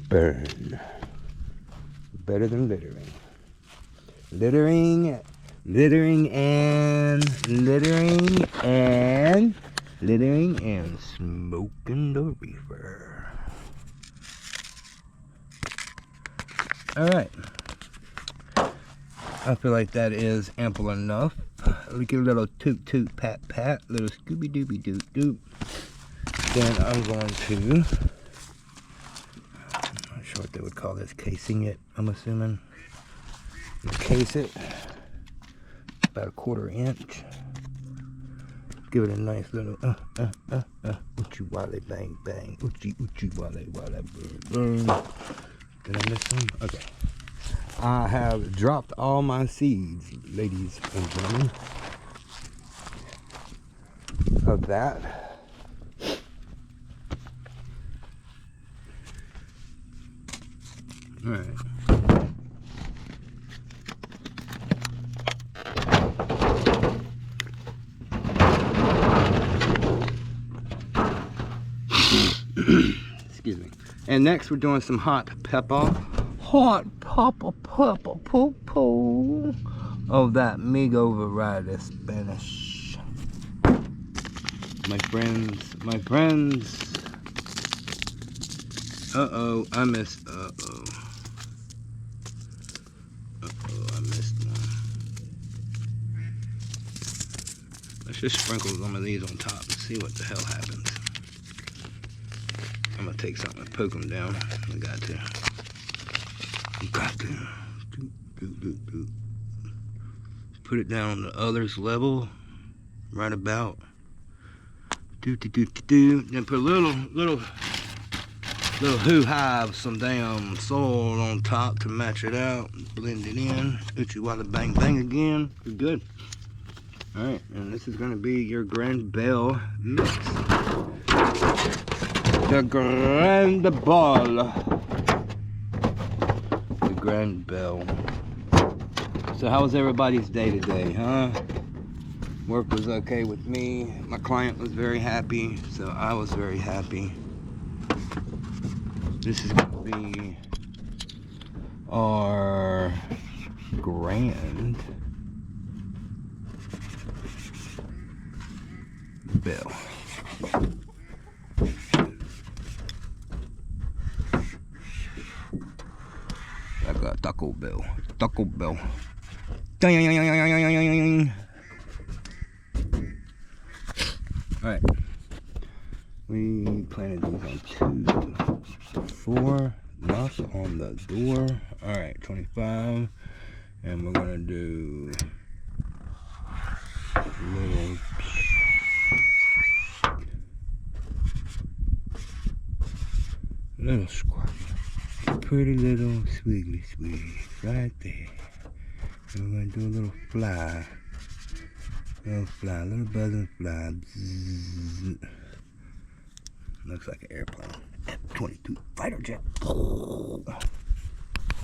burn. Better than littering. Littering and smoking the reefer. Alright. I feel like that is ample enough. We give a little toot toot pat pat, little scooby dooby doot doot. Then I'm going to, I'm not sure what they would call this, casing it, I'm assuming. Case it about 1/4 inch. Give it a nice little oochie wale bang bang, oochie wale wale boom boom. Did I miss some? Okay. I have dropped all my seeds, ladies and gentlemen, of that. All right. Excuse me. And next we're doing some hot pepper. Hot pepper poo poo of that Migo variety Spanish. My friends. Uh-oh, I missed one. Let's just sprinkle some of these on top and see what the hell happens. I'm gonna take something and poke them down. I got to. Put it down on the other's level, right about. Then put a little hoo-ha of some damn soil on top to match it out. Blend it in. Oochie walla bang bang again. We're good. All right, and this is gonna be your Grand Bell mix. The Grand Ball. The Grand Bell. So how was everybody's day today, huh? Work was okay with me. My client was very happy, so I was very happy. This is gonna be our Grand Bell. Like a Taco Bell. Taco Bell. Alright. We planted these on 2, 4, knock on the door. Alright, 25. And we're gonna do little squirrel. Pretty little swiggly swigs right there. And we're gonna do a little fly. Little buzzing fly. Bzzz. Looks like an airplane. F-22 fighter jet.